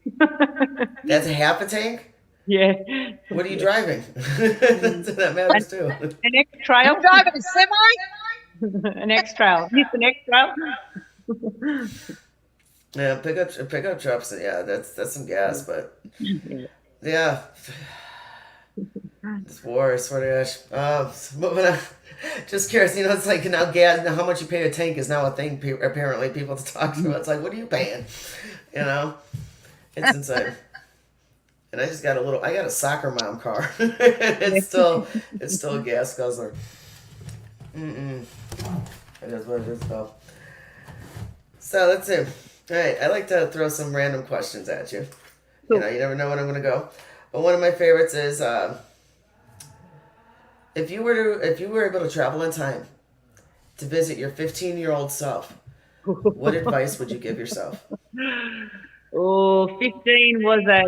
that's a half a tank. Yeah, What are you yeah. driving? Mm. That An, matters too. an X trail, You driving a semi? an X trail. Use an X trail. Yeah, pickup trucks. Yeah, that's some gas, but Yeah. yeah, this war. I swear to gosh. Moving on. Just curious, you know, it's like now gas. Now how much you pay a tank is now a thing. Apparently, people to talk to. It's like, what are you paying? You know, it's insane. And I just got I got a soccer mom car. It's still a gas guzzler. Mm-mm. It is what it is, though. So let's see. All right, I like to throw some random questions at you. You know, Cool. you never know when I'm gonna go. But one of my favorites is if you were able to travel in time to visit your 15-year-old self, what advice would you give yourself? Oh, 15 was I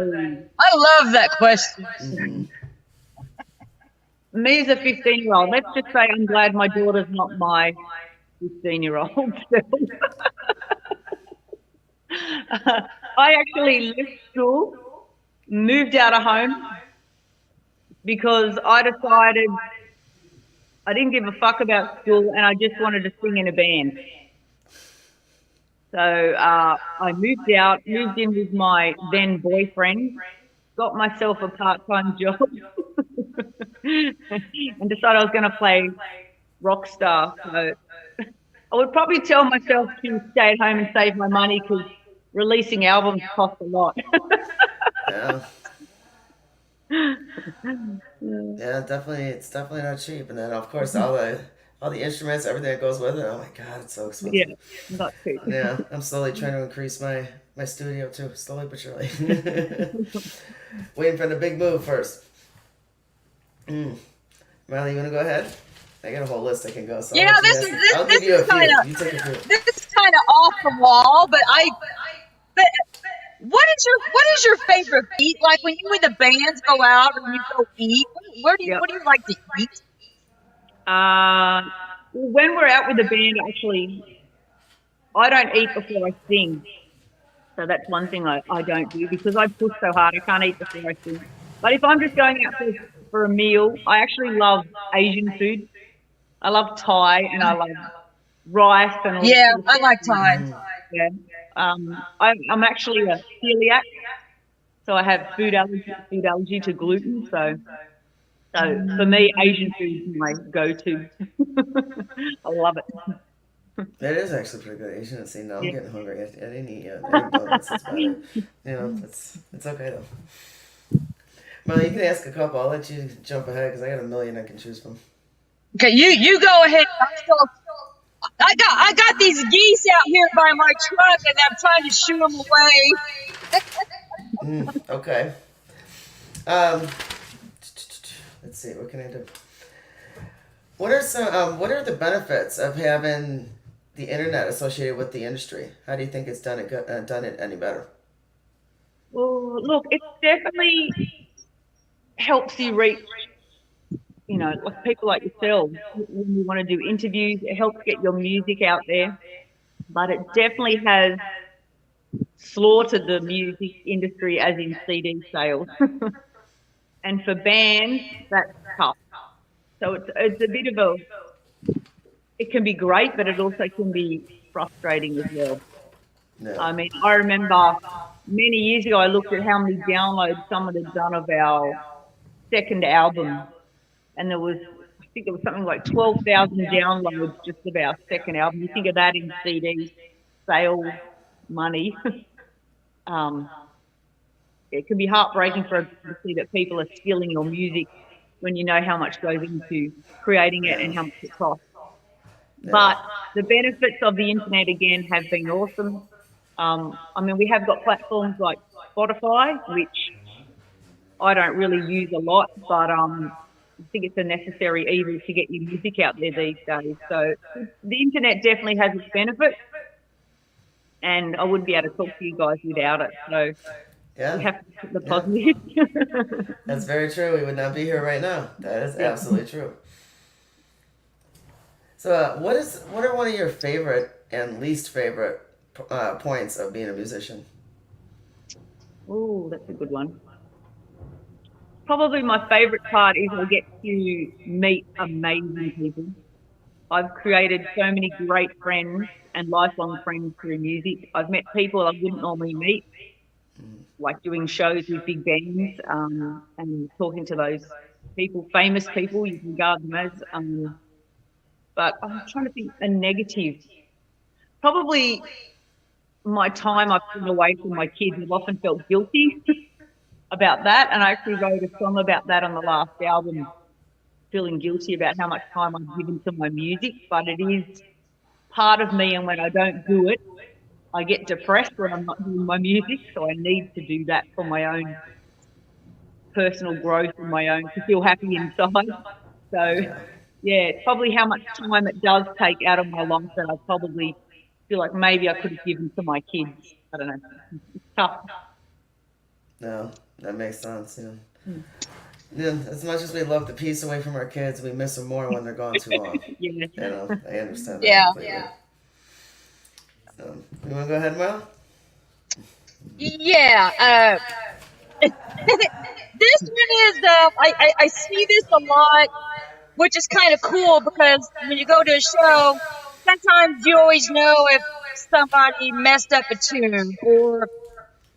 love that question. Mm-hmm. me as a 15-year-old. Let's just say I'm glad my daughter's not my 15-year-old self. I actually left school, moved out of home because I decided I didn't give a fuck about school and I just wanted to sing in a band. So I moved out, moved in with my then boyfriend, got myself a part-time job, and decided I was going to play rock star. So I would probably tell myself to stay at home and save my money because releasing albums cost a lot. Yeah. Yeah, definitely. It's definitely not cheap, and then of course all the instruments, everything that goes with it. Oh my god, it's so Yeah, expensive. not cheap. Yeah, I'm slowly trying to increase my studio too, slowly but surely. Waiting for the big move first. Riley, you want to go ahead? I got a whole list I can go, so Yeah, I'll this give you a is kind few. of You take a few. this is kind of off the wall, but but what is your favorite eat? Like when you and the bands go out and you go eat, Yep. what do you like to eat? When we're out with the band, actually, I don't eat before I sing. So that's one thing I don't do because I push so hard. I can't eat before I sing. But if I'm just going out for a meal, I actually love Asian food. I love Thai and I love rice and all that Yeah, sort of I stuff. like Thai. Yeah. I'm actually a celiac, so I have food allergy to gluten. So for me, Asian food is my go-to. I love it. That is actually pretty good. Asian and see, now I'm Yeah. getting hungry. I didn't eat yet. I ate donuts. That's about it. You know, it's okay though. Well, you can ask a couple. I'll let you jump ahead because I got a million I can choose from. Okay, you go ahead. I got these geese out here by my truck, and I'm trying to shoo them away. Okay. Um, let's see. What can I do? What are the benefits of having the internet associated with the industry? How do you think it's done it any better? Well, look, it definitely helps you reach, like people like yourselves when you want to do interviews. It helps get your music out there, but it definitely has slaughtered the music industry as in CD sales. And for bands, that's tough. So it's a bit of it can be great, but it also can be frustrating as well. No. I mean, I remember many years ago, I looked at how many downloads someone had done of our second album, and I think there was something like 12,000 downloads just of our second album. You think of that in CD sales money. um, it can be heartbreaking for a band to see that people are stealing your music when you know how much goes into creating it and how much it costs. But the benefits of the internet again have been awesome. I mean, we have got platforms like Spotify, which I don't really use a lot, but I think it's a necessary evil to get your music out there these days. So the internet definitely has its benefits, and I wouldn't be able to talk to you guys without it. So we have to look at the positives. That's very true. We would not be here right now. That is absolutely true. So, what are one of your favorite and least favorite points of being a musician? Oh, that's a good one. Probably my favourite part is I get to meet amazing people. I've created so many great friends and lifelong friends through music. I've met people I wouldn't normally meet, like doing shows with big bands and talking to those people, famous people, you can regard them as. But I'm trying to think a negative. Probably my time I've been away from my kids. I've often felt guilty about that, and I actually wrote a song about that on the last album, feeling guilty about how much time I've given to my music. But it is part of me, and when I don't do it, I get depressed when I'm not doing my music. So I need to do that for my own personal growth and my own to feel happy inside. So yeah, it's probably how much time it does take out of my life that I probably feel like maybe I could have given to my kids. I don't know. It's tough. No, that makes sense. Yeah, as much as we love the peace away from our kids, we miss them more when they're gone too long. I understand that completely. You want to go ahead, Mel? Yeah. This one is, I see this a lot, which is kind of cool because when you go to a show, sometimes you always know if somebody messed up a tune or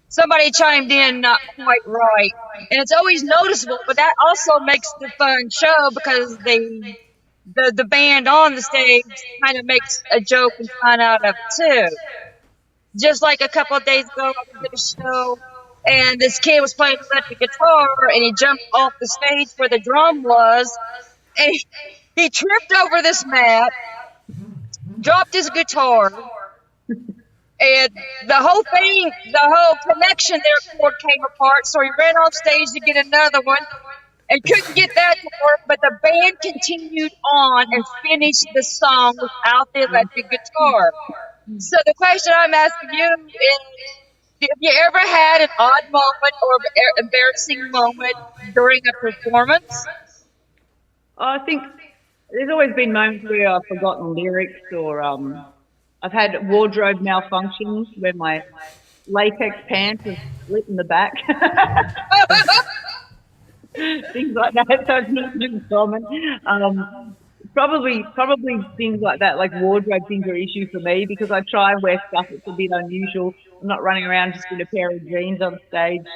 somebody chimed in not quite right. And it's always noticeable, but that also makes the fun show because the band on the stage kind of makes a joke and fun out of it too. Just like a couple of days ago, I was at a show and this kid was playing electric guitar and he jumped off the stage where the drum was and he tripped over this mat, dropped his guitar, and the whole connection there chord came apart. So he ran off stage to get another one and couldn't get that to work. But the band continued on and finished the song without the electric guitar. So the question I'm asking you is, have you ever had an odd moment or embarrassing moment during a performance? I think there's always been moments where I've forgotten lyrics or I've had wardrobe malfunctions where my latex pants have split in the back. Things like that. So it's not uncommon. Probably things like that, like wardrobe things are an issue for me because I try and wear stuff that's a bit unusual. I'm not running around just in a pair of jeans on stage.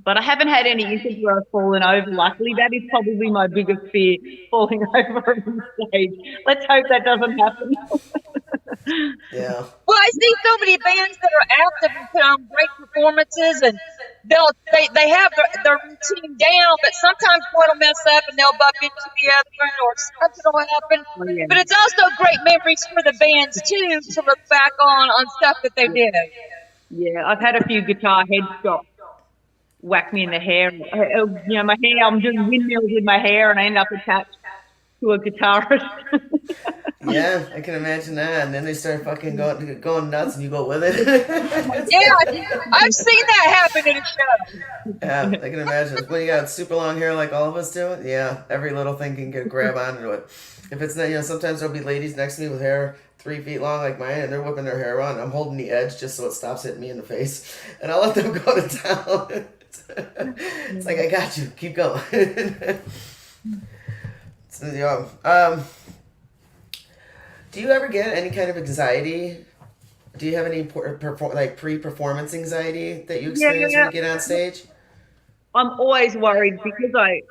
But I haven't had any instances where I've fallen over, luckily. That is probably my biggest fear, falling over on stage. Let's hope that doesn't happen. Yeah. Well, I see so many bands that are active and put on great performances, and they have their routine down, but sometimes one will mess up and they'll bump into the other one or something will happen. Oh, yeah. But it's also great memories for the bands too to look back on stuff that they did. Yeah, I've had a few guitar headshots whack me in the hair. My hair, I'm doing windmills with my hair and I end up attached to a guitarist. Yeah, I can imagine that. And then they start fucking going nuts and you go with it. Yeah, I've seen that happen in a show. Yeah, I can imagine. When you got super long hair like all of us do, yeah, every little thing can grab onto it. If it's not, sometimes there'll be ladies next to me with hair 3 feet long like mine and they're whipping their hair on. I'm holding the edge just so it stops hitting me in the face. And I'll let them go to town. It's like, I got you. Keep going. Do you ever get any kind of anxiety? Do you have any pre-performance anxiety that you experience when you get on stage? I'm always worried because I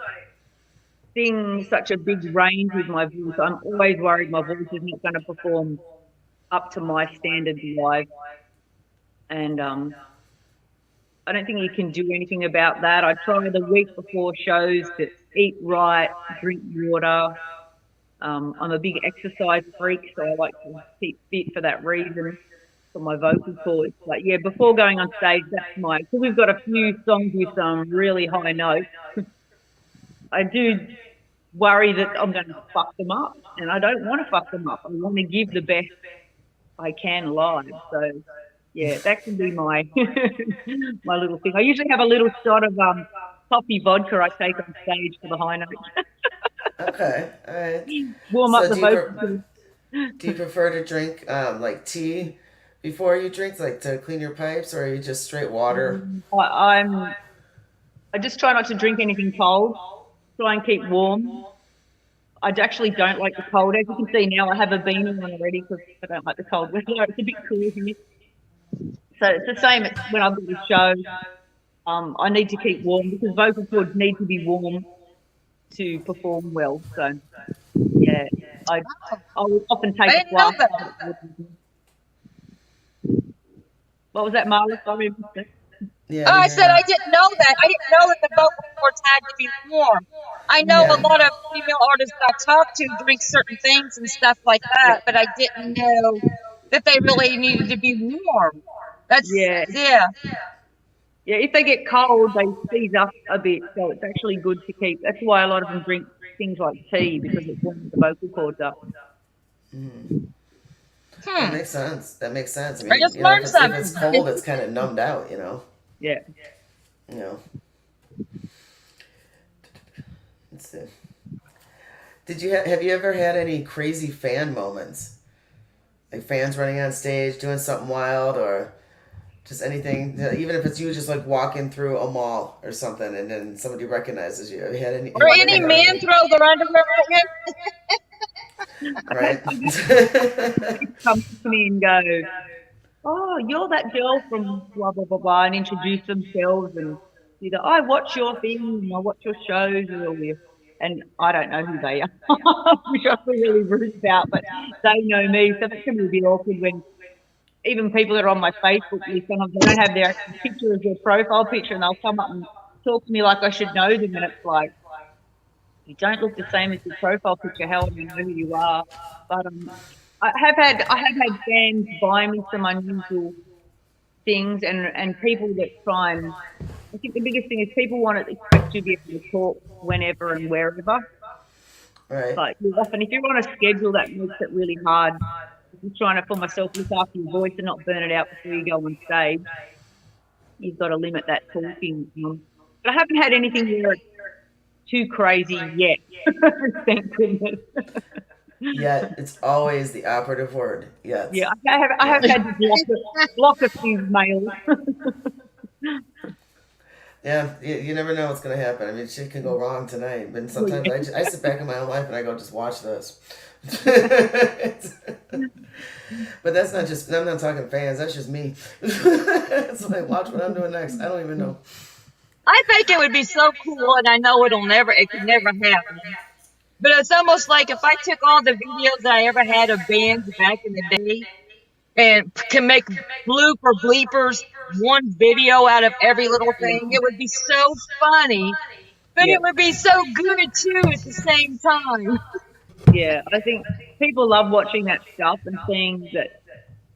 sing such a big range with my voice. I'm always worried my voice is not going to perform up to my standards live. And I don't think you can do anything about that. I try the week before shows to eat right, drink water. I'm a big exercise freak, so I like to keep fit for that reason, for my vocal cords. But yeah, before going on stage, that's my, because we've got a few songs with some really high notes. I do worry that I'm going to fuck them up, and I don't want to fuck them up. I want to give the best I can live. So yeah, that can be my my little thing. I usually have a little shot of coffee vodka I take on stage for the high notes. Okay, all right. Warm up So the vocal cords. do you prefer to drink like tea before you drink, like to clean your pipes, or are you just straight water? I just try not to drink anything cold. Try and keep warm. I actually don't like the cold. As you can see now, I have a beanie on already because I don't like the cold weather. It's a bit cool here. So it's the same when I've got a show. I need to keep warm because vocal cords need to be warm to perform well. So yeah, I will often take I a didn't know flask. that. What was that, Marla? Sorry, I missed it. Yeah, Oh, I I didn't said hear I you. didn't know that. I didn't know that the vocal cords had to be warm. I know a Yeah. lot of female artists I talk to drink certain things and stuff like Yeah, that, but I didn't know that they really needed to be warm. That's yeah, yeah. yeah. If they get cold, they seize up a bit. So it's actually good to keep. That's why a lot of them drink things like tea because it warms the vocal cords up. That Hmm. makes sense. That makes sense. I I mean, just you know, learned if it's something. cold, it's kind of numbed out. You know. Yeah. You know. Let's see. Have you ever had any crazy fan moments? Like fans running on stage doing something wild, or just anything, even if it's you just like walking through a mall or something, and then somebody recognizes you. Have you had any? Or Have you ever any had man any? throw their underwear at you? Right. I've had people come to me and go, "Oh, you're that girl from blah blah blah blah," and introduce themselves and either I watch your thing and I watch your shows or and I don't know who they are, which I feel really rude about, but they know me, so that can be a bit awkward when even people that are on my Facebook list, sometimes they don't have their actual picture as their profile picture, and they'll come up and talk to me like I should know them, and it's like you don't look the same as your profile picture. How would I know who you are? But I have had fans buy me some unusual things, and people that try and I think the biggest thing is people want to expect you to be able to talk whenever and wherever. Right. But you often, if you're on a schedule, that makes it really hard. If you're trying to, for myself, look after your voice and not burn it out before you go on stage, you've got to limit that talking. But I haven't had anything where it's too crazy yet. Thank goodness. Yet it's always the operative word. Yeah, Yet. I have Yeah. had to block a few mails. Yeah, you never know what's gonna happen. I mean, shit can go wrong tonight. And Oh, sometimes yeah. I sit back in my own life and I go, just watch this. But that's not just. I'm not talking fans. That's just me. It's like watch what I'm doing next. I don't even know. I think it would be so cool, and I know it could never happen. But it's almost like if I took all the videos that I ever had of bands back in the day and can make bloop or bleepers one video out of every little thing, it would be so funny, but Yeah, it would be so good too at the same time. yeah. I think people love watching that stuff and seeing that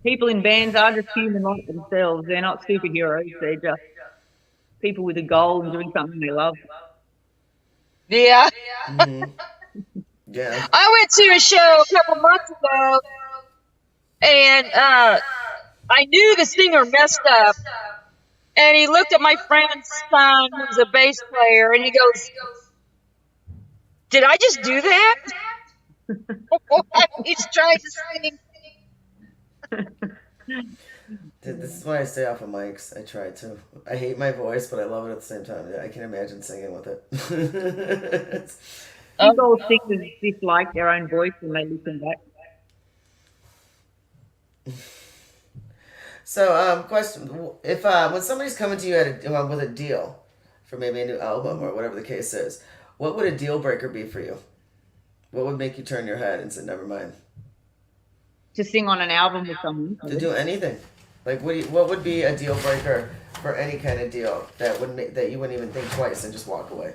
people in bands are just human like themselves. They're not superheroes. They're just people with a goal and doing something they love. Yeah. Hmm. Yeah. I went to a show a couple months ago and I knew the singer messed up. And he looked at my friend's son, who's a bass player, and he goes, "Did I just do that?" He's trying to sing. This is why I stay off of mics. I try to. I hate my voice, but I love it at the same time. I can imagine singing with it. I think all singers dislike their own voice when they listen back. So, question: if when somebody's coming to you with a deal for maybe a new album or whatever the case is, what would a deal breaker be for you? What would make you turn your head and say, "Never mind"? To sing on an album with someone. To do anything, Like, what would be a deal breaker for any kind of deal that would that you wouldn't even think twice and just walk away?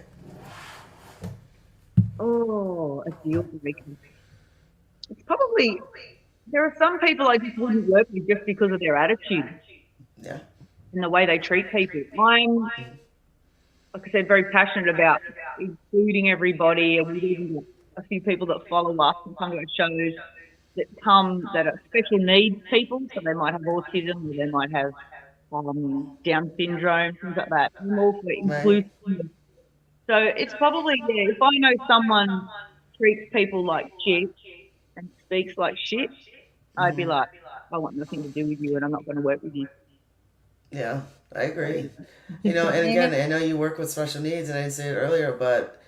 Oh, a deal breaker. It's probably, there are some people I just wouldn't work with just because of their attitude Yeah. and the way they treat people. I'm, like I said, very passionate about including everybody, and we've even got a few people that follow us and come to our shows that are special needs people, so they might have autism or they might have Down syndrome, things like that. I'm all for Right. inclusive. So it's probably, yeah, if I know someone treats people like shit and speaks like shit, I'd be like, I want nothing to do with you and I'm not going to work with you. Yeah, I agree. Yeah. And Mhm. again, I know you work with special needs, and I didn't say it earlier, but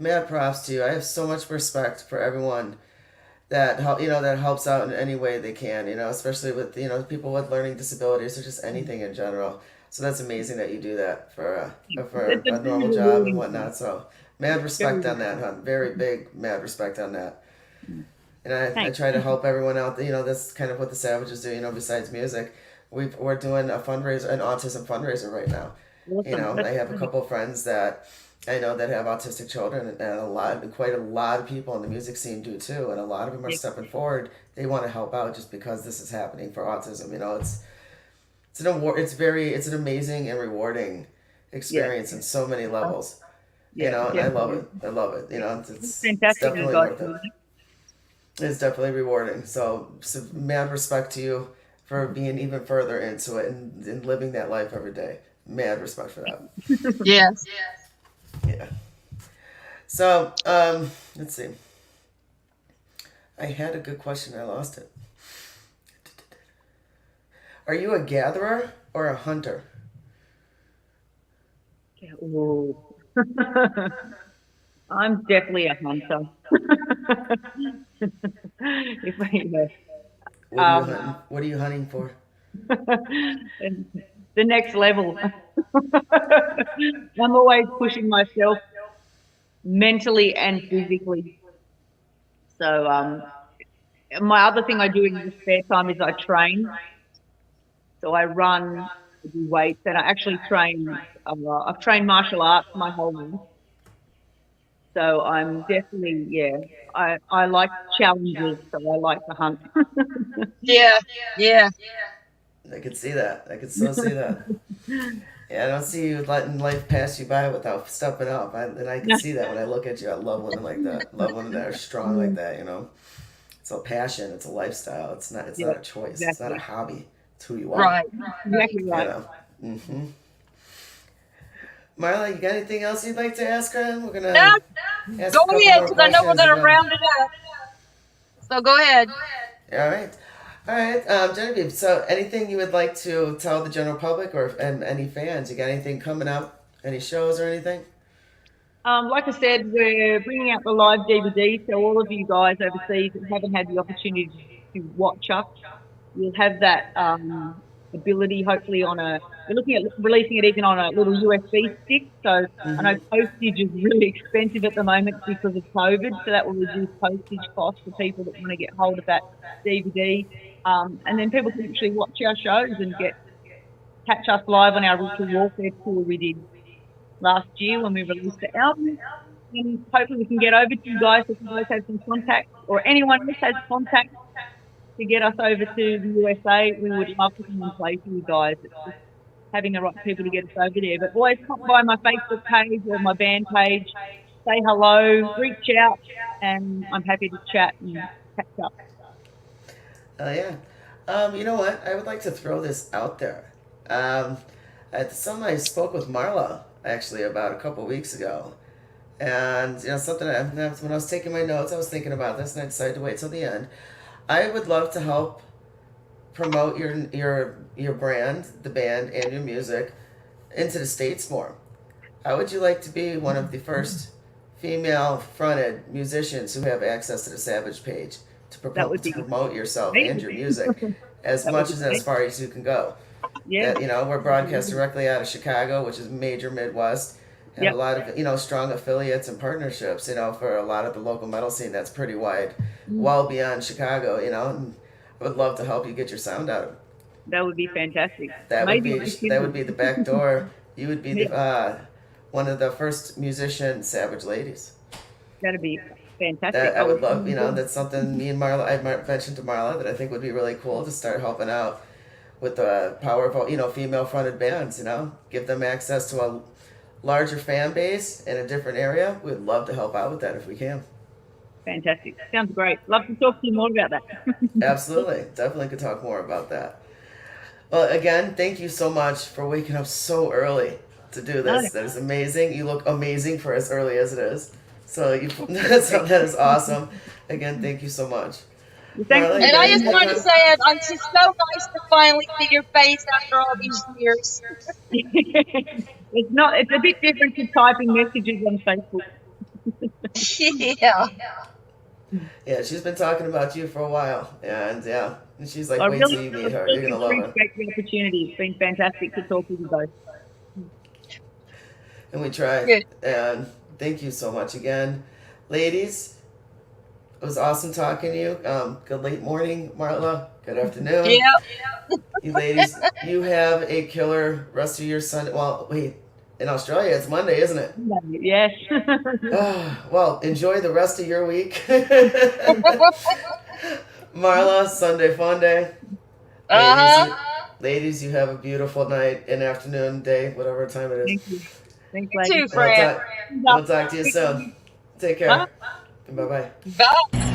mad props to you. I have so much respect for everyone that that helps out in any way they can. Especially with people with learning disabilities or just anything in general. So that's amazing that you do that for It's a a very normal job and rewarding thing. whatnot. So mad Very respect on that, rewarding. hon. Very big mad respect on that. And I Thanks. try to help everyone out. That's kind of what the Savages do. Besides music, we're doing a fundraiser, an autism fundraiser right now. Awesome. That's I have a great. couple of friends that I know that have autistic children, and quite a lot of people in the music scene do too. And a lot of them are Yeah. stepping forward. They want to help out just because this is happening for autism. It's an award. It's an amazing and rewarding Yeah. experience in so many levels. Yeah, And I love definitely. it. I love it. It's It's fantastic you definitely guys worth it. do that. It's definitely rewarding. So mad respect to you for being even further into it and living that life every day. Mad respect for that. Yes. Yeah. So, let's see. I had a good question. I lost it. Are you a gatherer or a hunter? Yeah, ooh. I'm definitely a hunter. If I, yeah. What are you hunting? What are you hunting for? And the next level. I'm always pushing myself mentally and physically. So my other thing I do in the spare time is I train. So I run, I do weights, and I actually train. I've trained martial arts my whole life. So I'm definitely, yeah. I like challenges, so I like to hunt. Yeah. Yeah. I could see that. I could so see that. Yeah, I don't see you letting life pass you by without stepping up. And I can see that when I look at you. I love women like that. Love women that are strong like that. It's a passion. It's a lifestyle. It's not. It's Yeah, not a choice. It's not a exactly. hobby. It's who you are. Right. Exactly You right. know. Mm-hmm. Marla, you got anything else you'd like to ask her? We're Now, gonna ask go a couple ahead, more because I know we're questions going and to then. round it up. So go ahead. All right. All right, Genevieve. So, anything you would like to tell the general public or and any fans? You got anything coming up? Any shows or anything? Like I said, we're bringing out the live DVD, so all of you guys overseas that haven't had the opportunity to watch us, you'll have that ability. Hopefully, we're looking at releasing it even on a little USB stick. So I know Mm-hmm. postage is really expensive at the moment because of COVID, so that will reduce postage costs for people that want to get hold of that DVD. And then people can actually watch our shows and catch us live on our Ritual Warfare tour we did last year when we released the album. And hopefully we can get over to you guys if you guys have some contacts or anyone else has contacts to get us over to the USA. We would love to come and play for you guys. It's just having the right people to get us over there. But always pop by my Facebook page or my band page, say hello, reach out, and I'm happy to chat and catch up. Yeah. You know what? I would like to throw this out there. Um, I spoke with Marla actually about a couple weeks ago, and something when I was taking my notes, I was thinking about this, and I decided to wait till the end. I would love to help promote your brand, the band, and your music into the states more. How would you like to be one of the first female-fronted musicians who have access to the Savage page That would to be promote yourself and your amazing. music as That would much be as great. far as you can go? Yeah. We're broadcast directly out of Chicago, which is major Midwest. Have a Yep. lot of strong affiliates and partnerships. For a lot of the local metal scene that's pretty wide, Mm. well beyond Chicago. And I would love to help you get your sound out. That would be fantastic. That would Maybe be I'll just that would be the back door. You would be yeah, the one of the first musician Savage ladies. that'd be fantastic. That I I would would. love. That's something me and Marla. I mentioned to Marla that I think would be really cool to start helping out with the power of female fronted bands. Give them access to a larger fan base in a different area. We'd love to help out with that if we can. Fantastic. Sounds great. Love to talk to you more about that. Absolutely, definitely could talk more about that. Well, again, thank you so much for waking up so early to do No, this. That is amazing. You look amazing for as early as it is. So that is awesome. Again, thank you so much. thanks for Marla, you And I got just anything want to else? say it's just so nice to finally see your face after all these years. It's a bit different to typing messages on Facebook. Yeah. Yeah, she's been talking about you for a while, and yeah, and she's like, I wait really, till you meet really her. You're gonna love her. appreciate the opportunity. It's been fantastic to talk to you both. And we try. Good. And thank you so much again, ladies. It was awesome talking to you. Good late morning, Marla. Good afternoon. Yeah. You ladies, you have a killer rest of your Sunday. Well, wait, in Australia it's Monday, isn't it? Yes. Well, enjoy the rest of your week. Marla, Sunday fun day. Ladies, you have a beautiful night and afternoon, day, whatever time it is. Thank you. Thanks, You ladies. too, Fran. We'll talk to you soon. Take care. Bye. Bye-bye. Bye.